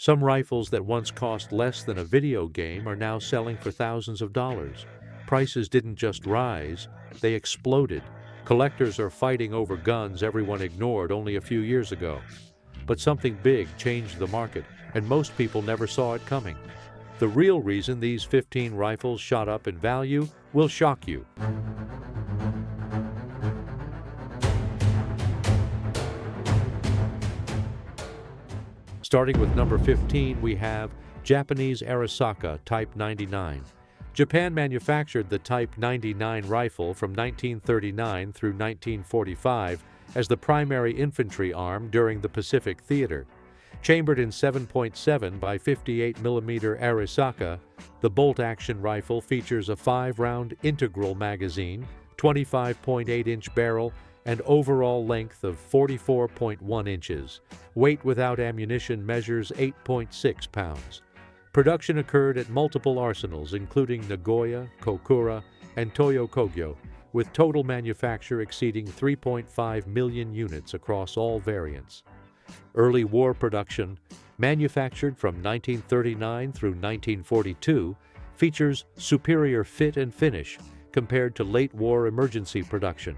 Some rifles that once cost less than a video game are now selling for thousands of dollars. Prices didn't just rise, they exploded. Collectors are fighting over guns everyone ignored only a few years ago. But something big changed the market, and most people never saw it coming. The real reason these 15 rifles shot up in value will shock you. Starting with number 15, we have Japanese Arisaka Type 99. Japan manufactured the Type 99 rifle from 1939 through 1945 as the primary infantry arm during the Pacific Theater. Chambered in 7.7 by 58mm Arisaka, the bolt-action rifle features a 5-round integral magazine, 25.8-inch barrel, and overall length of 44.1 inches. Weight without ammunition measures 8.6 pounds. Production occurred at multiple arsenals, including Nagoya, Kokura, and Toyokogyo, with total manufacture exceeding 3.5 million units across all variants. Early war production, manufactured from 1939 through 1942, features superior fit and finish compared to late war emergency production.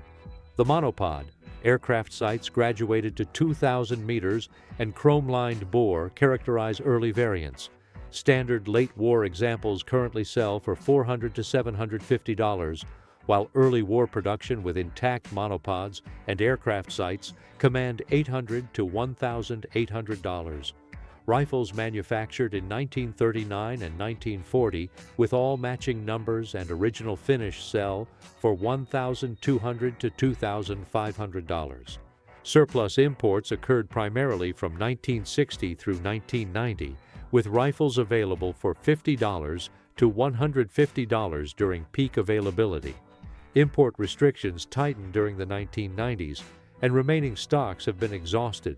The monopod, aircraft sights graduated to 2,000 meters, and chrome-lined bore characterize early variants. Standard late war examples currently sell for $400 to $750, while early war production with intact monopods and aircraft sights command $800 to $1,800. Rifles manufactured in 1939 and 1940 with all matching numbers and original finish sell for $1,200 to $2,500. Surplus imports occurred primarily from 1960 through 1990, with rifles available for $50 to $150 during peak availability. Import restrictions tightened during the 1990s, and remaining stocks have been exhausted.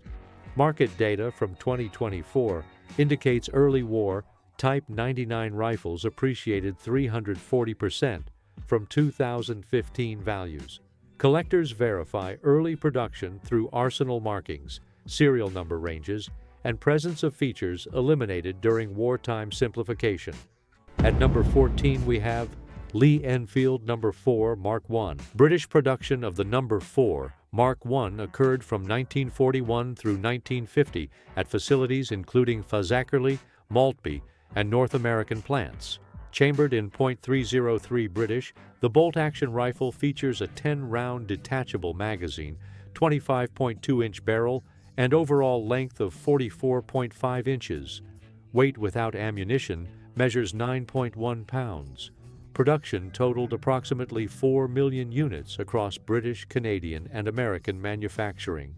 Market data from 2024 indicates early war Type 99 rifles appreciated 340% from 2015 values. Collectors verify early production through arsenal markings, serial number ranges, and presence of features eliminated during wartime simplification. At number 14, we have Lee Enfield No. 4 Mark I. British production of the No. 4 Mark I occurred from 1941 through 1950 at facilities including Fazakerley, Maltby, and North American plants. Chambered in .303 British, the bolt-action rifle features a 10-round detachable magazine, 25.2-inch barrel, and overall length of 44.5 inches. Weight without ammunition measures 9.1 pounds. Production totaled approximately 4 million units across British, Canadian, and American manufacturing.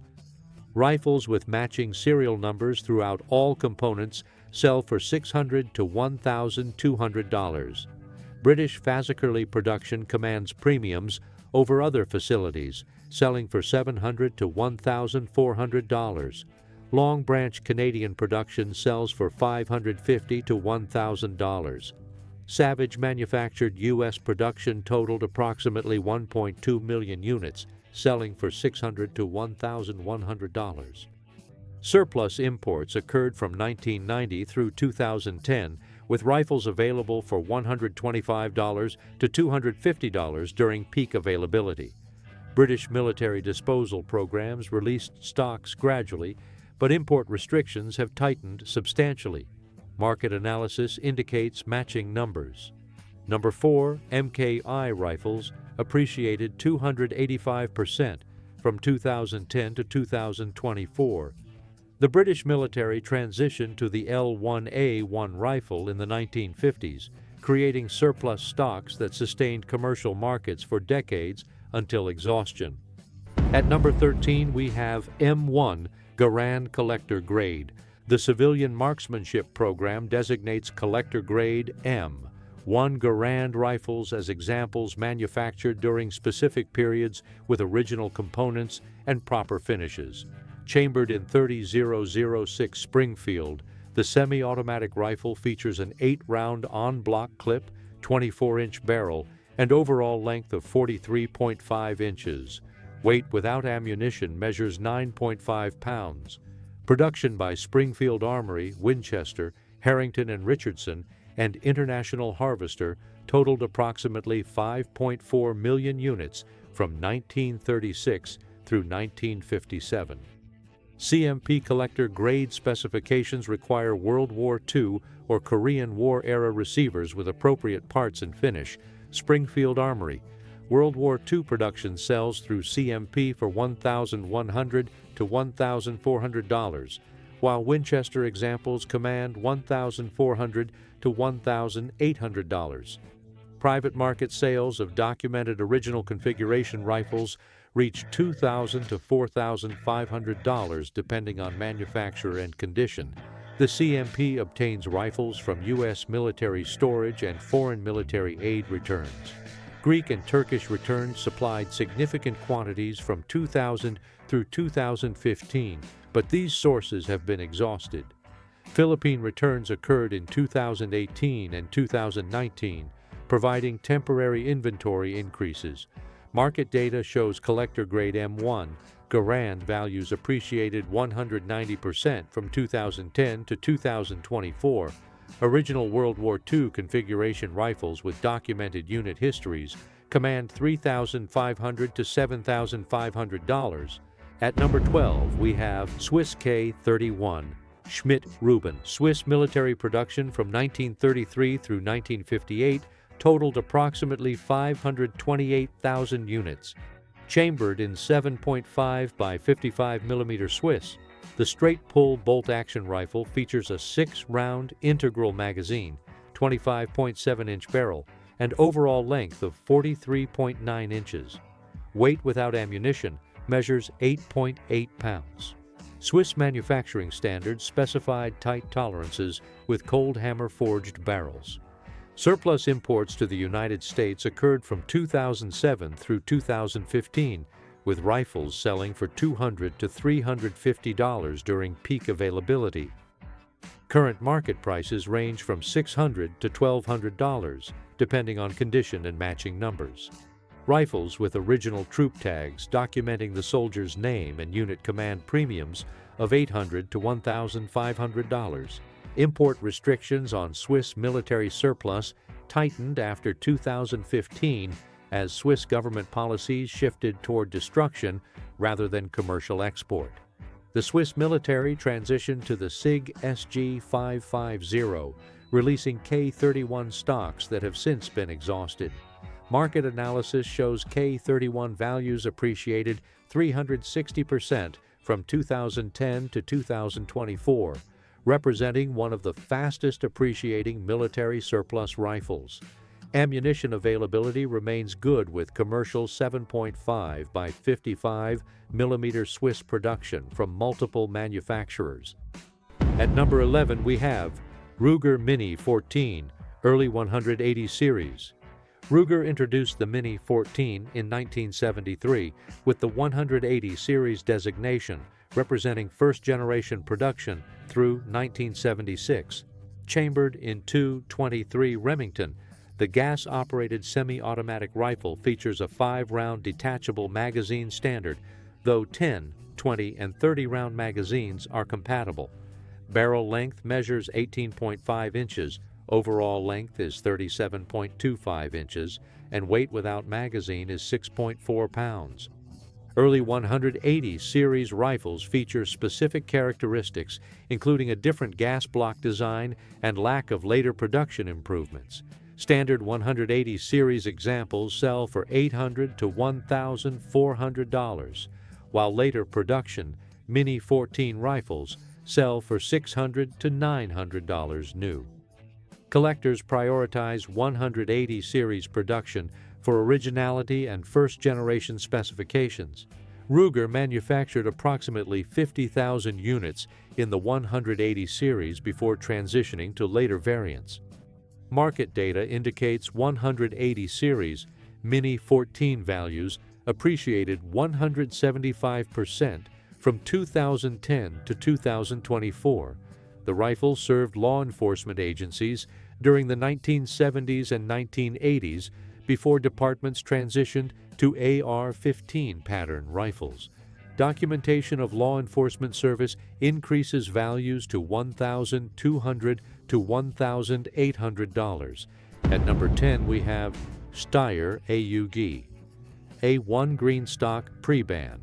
Rifles with matching serial numbers throughout all components sell for $600 to $1,200. British Fazakerley production commands premiums over other facilities, selling for $700 to $1,400. Long Branch Canadian production sells for $550 to $1,000. Savage manufactured U.S. production totaled approximately 1.2 million units, selling for $600 to $1,100. Surplus imports occurred from 1990 through 2010, with rifles available for $125 to $250 during peak availability. British military disposal programs released stocks gradually, but import restrictions have tightened substantially. Market analysis indicates matching numbers. Number 4, MKI rifles appreciated 285% from 2010 to 2024. The British military transitioned to the L1A1 rifle in the 1950s, creating surplus stocks that sustained commercial markets for decades until exhaustion. At number 13, we have M1 Garand Collector Grade. The civilian marksmanship program designates collector grade M1 Garand rifles as examples manufactured during specific periods with original components and proper finishes. Chambered in 30006 Springfield, the semi-automatic rifle features an 8-round on-block clip, 24-inch barrel, and overall length of 43.5 inches. Weight without ammunition measures 9.5 pounds. Production by Springfield Armory, Winchester, Harrington and Richardson, and International Harvester totaled approximately 5.4 million units from 1936 through 1957. CMP collector grade specifications require World War II or Korean War-era receivers with appropriate parts and finish. Springfield Armory. World War II production sells through CMP for $1,100 to $1,400, while Winchester examples command $1,400 to $1,800. Private market sales of documented original configuration rifles reach $2,000 to $4,500 depending on manufacturer and condition. The CMP obtains rifles from U.S. military storage and foreign military aid returns. Greek and Turkish returns supplied significant quantities from 2000 through 2015, but these sources have been exhausted. Philippine returns occurred in 2018 and 2019, providing temporary inventory increases. Market data shows collector-grade M1 Garand values appreciated 190% from 2010 to 2024. Original World War II configuration rifles with documented unit histories command $3,500 to $7,500. At number 12, we have Swiss K31 Schmidt-Rubin. Swiss military production from 1933 through 1958 totaled approximately 528,000 units. Chambered in 7.5 by 55 mm Swiss, the straight-pull bolt-action rifle features a 6-round integral magazine, 25.7-inch barrel, and overall length of 43.9 inches. Weight without ammunition measures 8.8 pounds. Swiss manufacturing standards specified tight tolerances with cold hammer forged barrels. Surplus imports to the United States occurred from 2007 through 2015, with rifles selling for $200 to $350 during peak availability. Current market prices range from $600 to $1,200, depending on condition and matching numbers. Rifles with original troop tags documenting the soldier's name and unit command premiums of $800 to $1,500. Import restrictions on Swiss military surplus tightened after 2015 as Swiss government policies shifted toward destruction rather than commercial export. The Swiss military transitioned to the SIG SG550, releasing K31 stocks that have since been exhausted. Market analysis shows K31 values appreciated 360% from 2010 to 2024, representing one of the fastest appreciating military surplus rifles. Ammunition availability remains good with commercial 7.5 by 55 mm Swiss production from multiple manufacturers. At number 11 we have Ruger Mini 14, early 180 series. Ruger introduced the Mini 14 in 1973 with the 180 series designation, representing first-generation production through 1976. Chambered in .223 Remington, the gas-operated semi-automatic rifle features a 5-round detachable magazine standard, though 10, 20, and 30-round magazines are compatible. Barrel length measures 18.5 inches, overall length is 37.25 inches, and weight without magazine is 6.4 pounds. Early 180 series rifles feature specific characteristics, including a different gas block design and lack of later production improvements. Standard 180 series examples sell for $800 to $1,400, while later production Mini 14 rifles sell for $600 to $900 new. Collectors prioritize 180 series production for originality and first-generation specifications. Ruger manufactured approximately 50,000 units in the 180 series before transitioning to later variants. Market data indicates 180 series Mini 14 values appreciated 175% from 2010 to 2024. The rifle served law enforcement agencies during the 1970s and 1980s before departments transitioned to AR-15 pattern rifles. documentation of law enforcement service increases values to $1,200 to $1,800. At number 10, we have Steyr AUG A1 green stock pre-ban.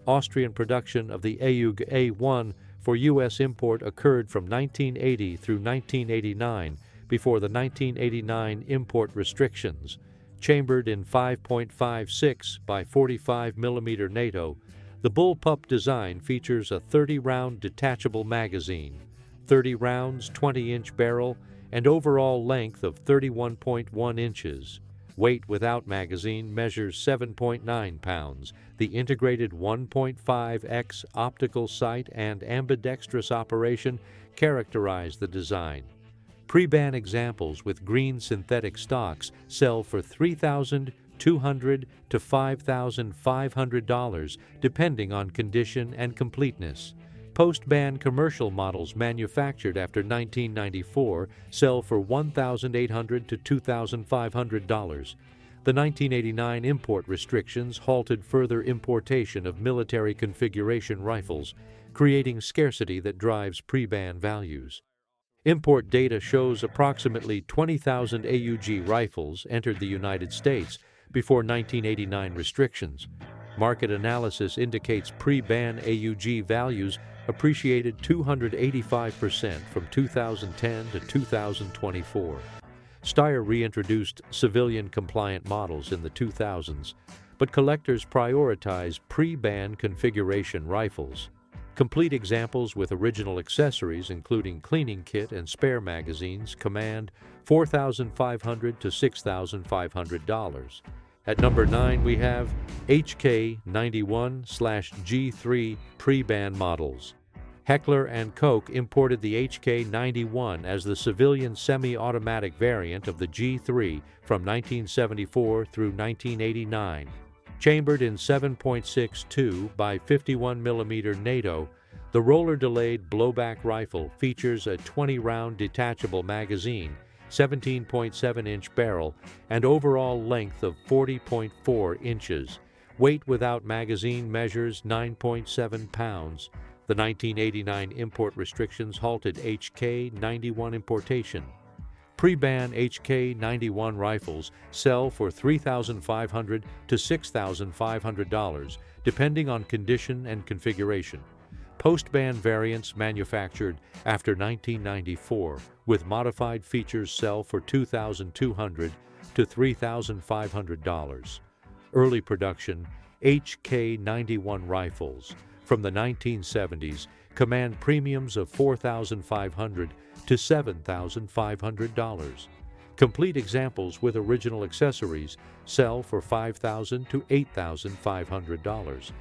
Austrian production of the AUG A1 for U.S. import occurred from 1980 through 1989 before the 1989 import restrictions. Chambered in 5.56 by 45 mm NATO, the bullpup design features a 30-round detachable magazine, 30 rounds, 20-inch barrel, and overall length of 31.1 inches. Weight without magazine measures 7.9 pounds. The integrated 1.5x optical sight and ambidextrous operation characterize the design. Pre-ban examples with green synthetic stocks sell for $3,200 to $5,500 depending on condition and completeness. Post-ban commercial models manufactured after 1994 sell for $1,800 to $2,500. The 1989 import restrictions halted further importation of military configuration rifles, creating scarcity that drives pre-ban values. Import data shows approximately 20,000 AUG rifles entered the United States before 1989 restrictions. Market analysis indicates pre-ban AUG values appreciated 285% from 2010 to 2024. Steyr reintroduced civilian-compliant models in the 2000s, but collectors prioritize pre-ban configuration rifles. Complete examples with original accessories, including cleaning kit and spare magazines, command $4,500 to $6,500. At number 9, we have HK91/G3 pre-ban models. Heckler & Koch imported the HK91 as the civilian semi-automatic variant of the G3 from 1974 through 1989. Chambered in 7.62 by 51 mm NATO, the roller-delayed blowback rifle features a 20-round detachable magazine, 17.7-inch barrel, and overall length of 40.4 inches. Weight without magazine measures 9.7 pounds. The 1989 import restrictions halted HK91 importation. Pre-ban HK91 rifles sell for $3,500 to $6,500, depending on condition and configuration. Post-ban variants manufactured after 1994 with modified features sell for $2,200 to $3,500. Early production HK91 rifles from the 1970s command premiums of $4,500 to $7,500. Complete examples with original accessories sell for $5,000 to $8,500.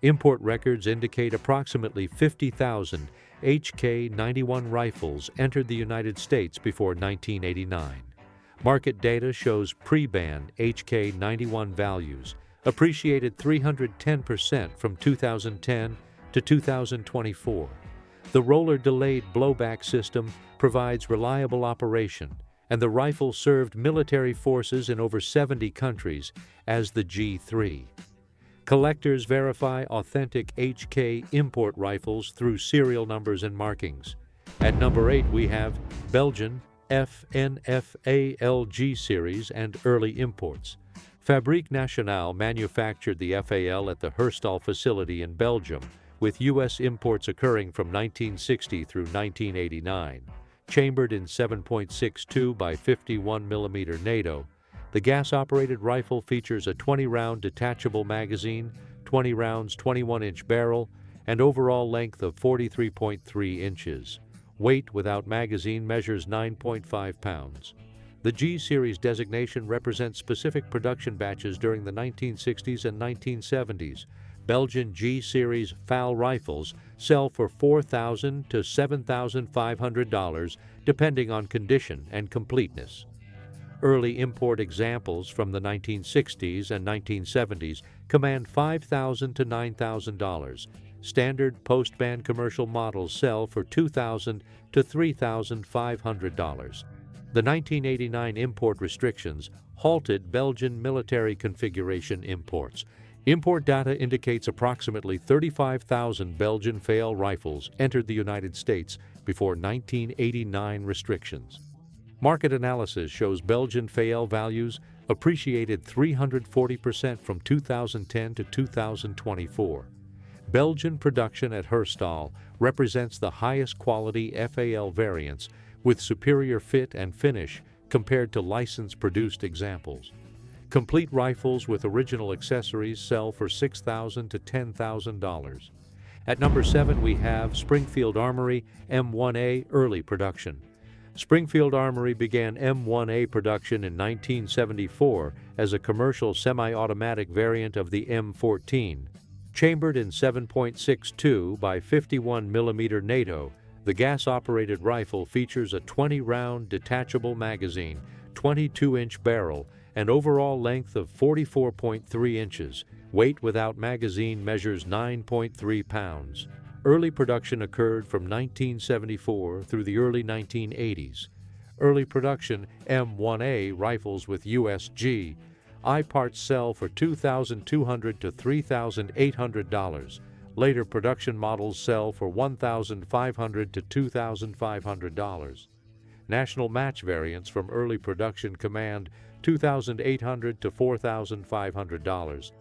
Import records indicate approximately 50,000 HK91 rifles entered the United States before 1989. Market data shows pre-ban HK91 values appreciated 310% from 2010 to 2024. The roller-delayed blowback system provides reliable operation, and the rifle served military forces in over 70 countries as the G3. Collectors verify authentic HK import rifles through serial numbers and markings. At number 8, we have Belgian FN FAL G series and early imports. Fabrique Nationale manufactured the FAL at the Herstal facility in Belgium, with U.S. imports occurring from 1960 through 1989. Chambered in 7.62 by 51 mm NATO, the gas-operated rifle features a 20-round detachable magazine, 20 rounds, 21-inch barrel, and overall length of 43.3 inches. Weight without magazine measures 9.5 pounds. The G-Series designation represents specific production batches during the 1960s and 1970s. Belgian G-Series FAL rifles sell for $4,000 to $7,500 depending on condition and completeness. Early import examples from the 1960s and 1970s command $5,000 to $9,000. Standard post-ban commercial models sell for $2,000 to $3,500. The 1989 import restrictions halted Belgian military configuration imports. Import data indicates approximately 35,000 Belgian FAL rifles entered the United States before 1989 restrictions. Market analysis shows Belgian FAL values appreciated 340% from 2010 to 2024. Belgian production at Herstal represents the highest quality FAL variants with superior fit and finish compared to license-produced examples. Complete rifles with original accessories sell for $6,000 to $10,000. At number 7, we have Springfield Armory M1A early production. Springfield Armory began M1A production in 1974 as a commercial semi-automatic variant of the M14. Chambered in 7.62 by 51 mm NATO, the gas-operated rifle features a 20-round detachable magazine, 22-inch barrel, and overall length of 44.3 inches. Weight without magazine measures 9.3 pounds. Early production occurred from 1974 through the early 1980s. Early production M1A rifles with USG. I-parts sell for $2,200 to $3,800. Later production models sell for $1,500 to $2,500. National match variants from early production command $2,800 to $4,500.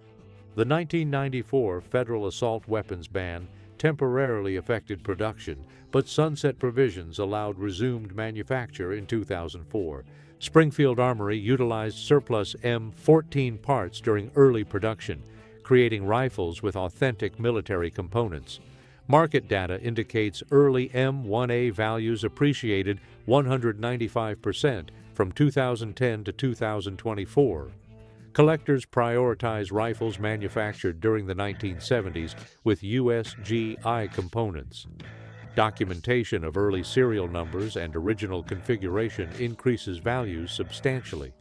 The 1994 federal assault weapons ban temporarily affected production, but sunset provisions allowed resumed manufacture in 2004. Springfield Armory utilized surplus M14 parts during early production, creating rifles with authentic military components. Market data indicates early M1A values appreciated 195% from 2010 to 2024. Collectors prioritize rifles manufactured during the 1970s with USGI components. Documentation of early serial numbers and original configuration increases values substantially.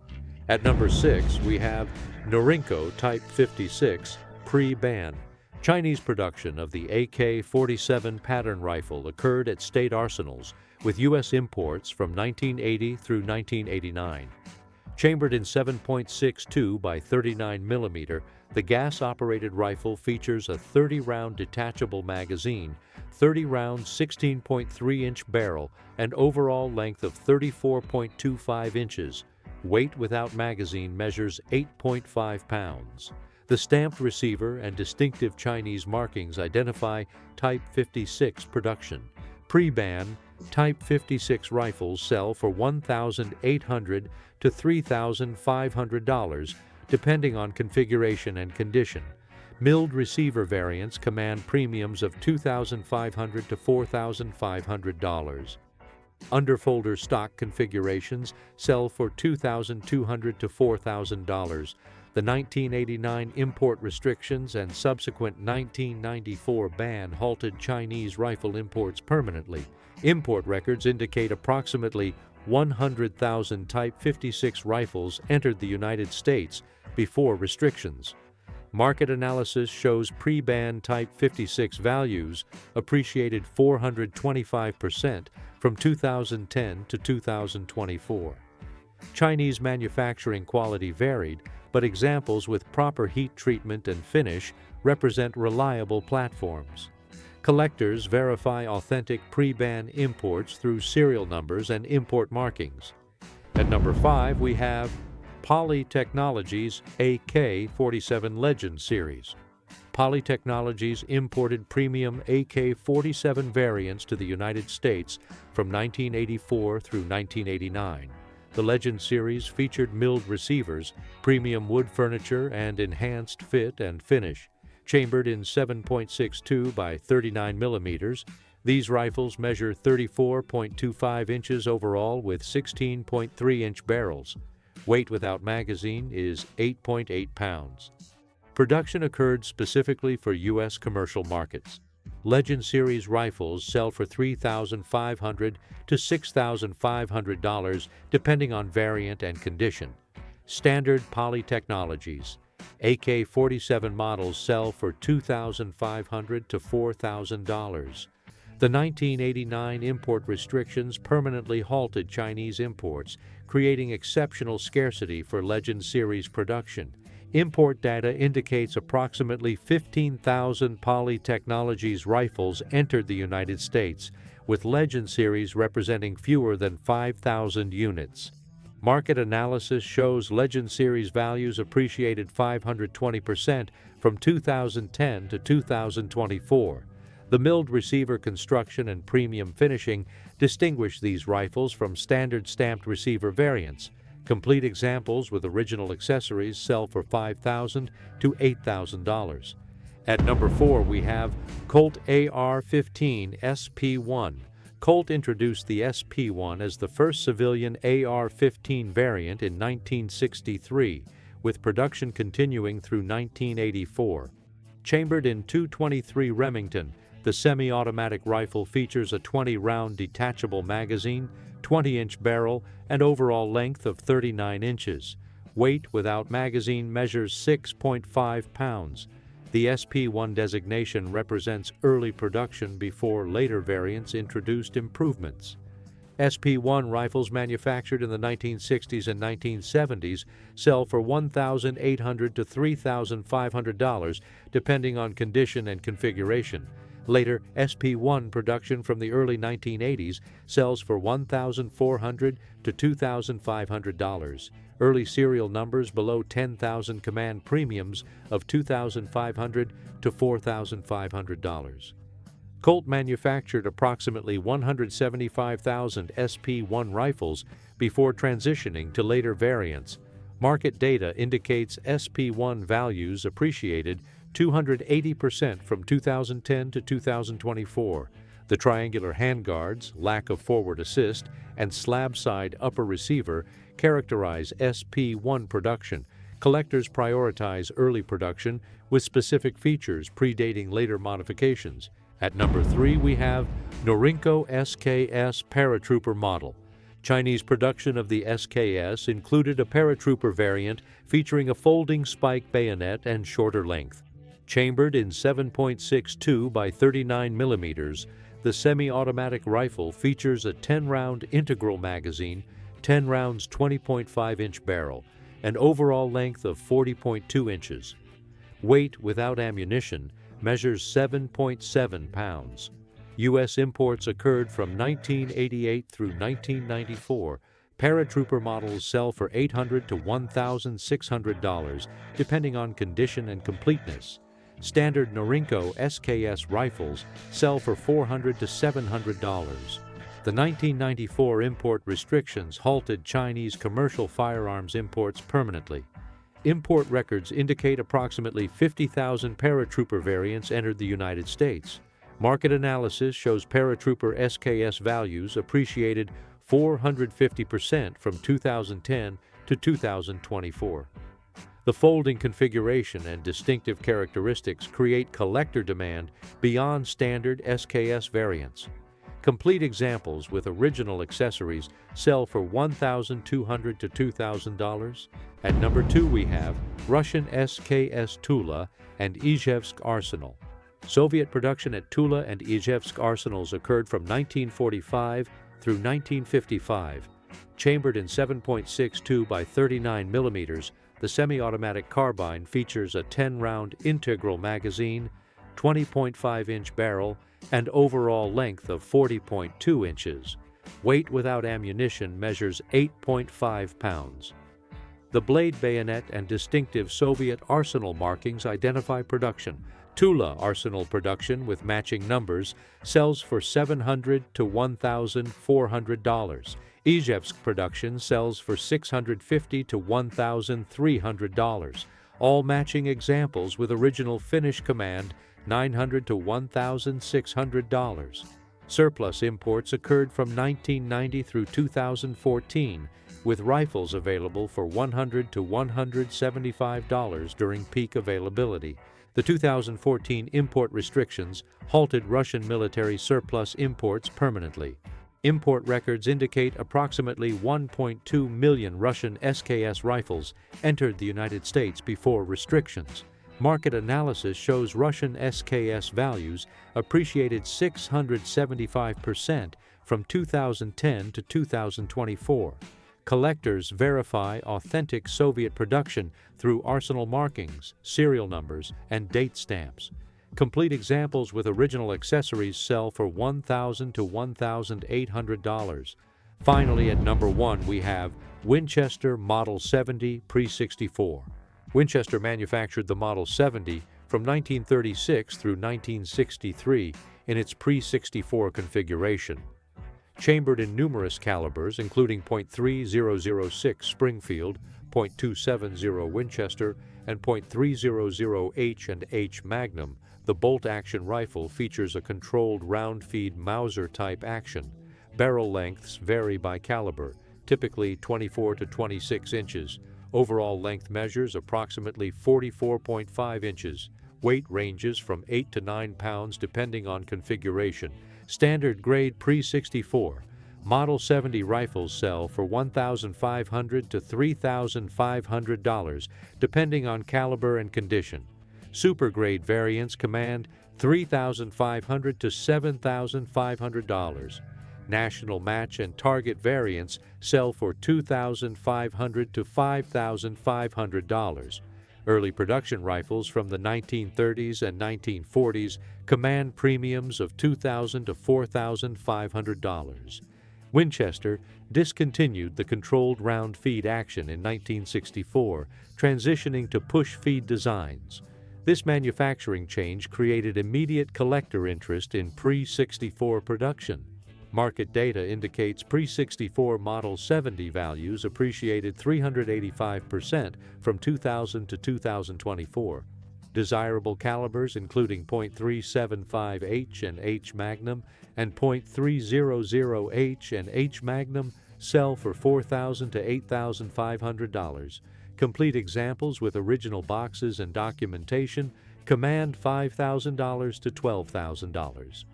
At number 6, we have Norinco Type 56 pre-ban. Chinese production of the AK-47 pattern rifle occurred at state arsenals, with U.S. imports from 1980 through 1989. Chambered in 7.62 by 39 mm, the gas-operated rifle features a 30-round detachable magazine, 30-round 16.3-inch barrel, and overall length of 34.25 inches. Weight without magazine measures 8.5 pounds. The stamped receiver and distinctive Chinese markings identify Type 56 production. Pre-ban, Type 56 rifles sell for $1,800 to $3,500, depending on configuration and condition. Milled receiver variants command premiums of $2,500 to $4,500. Underfolder stock configurations sell for $2,200 to $4,000. The 1989 import restrictions and subsequent 1994 ban halted Chinese rifle imports permanently. Import records indicate approximately 100,000 Type 56 rifles entered the United States before restrictions. Market analysis shows pre-ban Type 56 values appreciated 425% from 2010 to 2024. Chinese manufacturing quality varied, but examples with proper heat treatment and finish represent reliable platforms. Collectors verify authentic pre-ban imports through serial numbers and import markings. At number 5, we have Poly Technologies AK-47 Legend Series. Poly Technologies imported premium AK-47 variants to the United States from 1984 through 1989. The Legend series featured milled receivers, premium wood furniture, and enhanced fit and finish. Chambered in 7.62 by 39 mm, these rifles measure 34.25 inches overall with 16.3-inch barrels. Weight without magazine is 8.8 pounds. Production occurred specifically for U.S. commercial markets. Legend Series rifles sell for $3,500 to $6,500 depending on variant and condition. Standard Poly Technologies AK-47 models sell for $2,500 to $4,000. The 1989 import restrictions permanently halted Chinese imports, creating exceptional scarcity for Legend Series production. Import data indicates approximately 15,000 Poly Technologies rifles entered the United States, with Legend series representing fewer than 5,000 units. Market analysis shows Legend series values appreciated 520% from 2010 to 2024. The milled receiver construction and premium finishing distinguish these rifles from standard stamped receiver variants. Complete examples with original accessories sell for $5,000 to $8,000. At number 4, we have Colt AR-15 SP1. Colt introduced the SP1 as the first civilian AR-15 variant in 1963, with production continuing through 1984. Chambered in .223 Remington, the semi-automatic rifle features a 20-round detachable magazine, 20-inch barrel, and overall length of 39 inches. Weight without magazine measures 6.5 pounds. The SP1 designation represents early production before later variants introduced improvements. SP1 rifles manufactured in the 1960s and 1970s sell for $1,800 to $3,500 depending on condition and configuration. Later, SP1 production from the early 1980s sells for $1,400 to $2,500. Early serial numbers below 10,000 command premiums of $2,500 to $4,500. Colt manufactured approximately 175,000 SP1 rifles before transitioning to later variants. Market data indicates SP1 values appreciated 280% from 2010 to 2024. The triangular handguards, lack of forward assist, and slab-side upper receiver characterize SP1 production. Collectors prioritize early production with specific features predating later modifications. At number 3, we have Norinco SKS Paratrooper model. Chinese production of the SKS included a Paratrooper variant featuring a folding spike bayonet and shorter length. Chambered in 7.62 by 39 millimeters, the semi-automatic rifle features a 10-round integral magazine, 10 rounds 20.5-inch barrel, an overall length of 40.2 inches. Weight without ammunition measures 7.7 pounds. U.S. imports occurred from 1988 through 1994. Paratrooper models sell for $800 to $1,600, depending on condition and completeness. Standard Norinco SKS rifles sell for $400 to $700. The 1994 import restrictions halted Chinese commercial firearms imports permanently. Import records indicate approximately 50,000 Paratrooper variants entered the United States. Market analysis shows Paratrooper SKS values appreciated 450% from 2010 to 2024. The folding configuration and distinctive characteristics create collector demand beyond standard SKS variants. Complete examples with original accessories sell for $1,200 to $2,000. At number 2, we have Russian SKS Tula and Izhevsk arsenal. Soviet production at Tula and Izhevsk arsenals occurred from 1945 through 1955. Chambered in 7.62 by 39 millimeters, the semi-automatic carbine features a 10-round integral magazine, 20.5-inch barrel, and overall length of 40.2 inches. Weight without ammunition measures 8.5 pounds. The blade bayonet and distinctive Soviet arsenal markings identify production. Tula arsenal production with matching numbers sells for $700 to $1,400. Izhevsk production sells for $650 to $1,300, all matching examples with original finish command $900 to $1,600. Surplus imports occurred from 1990 through 2014, with rifles available for $100 to $175 during peak availability. The 2014 import restrictions halted Russian military surplus imports permanently. Import records indicate approximately 1.2 million Russian SKS rifles entered the United States before restrictions. Market analysis shows Russian SKS values appreciated 675% from 2010 to 2024. collectors verify authentic Soviet production through arsenal markings, serial numbers, and date stamps. Complete examples with original accessories sell for $1,000 to $1,800. Finally, at number 1, we have Winchester Model 70 Pre-64. Winchester manufactured the Model 70 from 1936 through 1963 in its Pre-64 configuration. Chambered in numerous calibers, including .3006 Springfield, .270 Winchester, and .300 H and H Magnum, the bolt-action rifle features a controlled round-feed Mauser-type action. Barrel lengths vary by caliber, typically 24 to 26 inches. Overall length measures approximately 44.5 inches. Weight ranges from 8 to 9 pounds depending on configuration. Standard grade Pre-64. Model 70 rifles sell for $1,500 to $3,500 depending on caliber and condition. Super grade variants command $3,500 to $7,500. National match and target variants sell for $2,500 to $5,500. Early production rifles from the 1930s and 1940s command premiums of $2,000 to $4,500. Winchester discontinued the controlled round feed action in 1964, transitioning to push feed designs. This manufacturing change created immediate collector interest in Pre-64 production. Market data indicates Pre-64 Model 70 values appreciated 385% from 2000 to 2024. Desirable calibers including .375 H and H Magnum and .300 H and H Magnum sell for $4,000 to $8,500. Complete examples with original boxes and documentation command $5,000 to $12,000.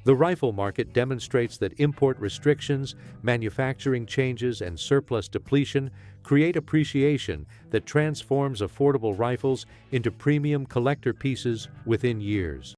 The rifle market demonstrates that import restrictions, manufacturing changes, and surplus depletion create appreciation that transforms affordable rifles into premium collector pieces within years.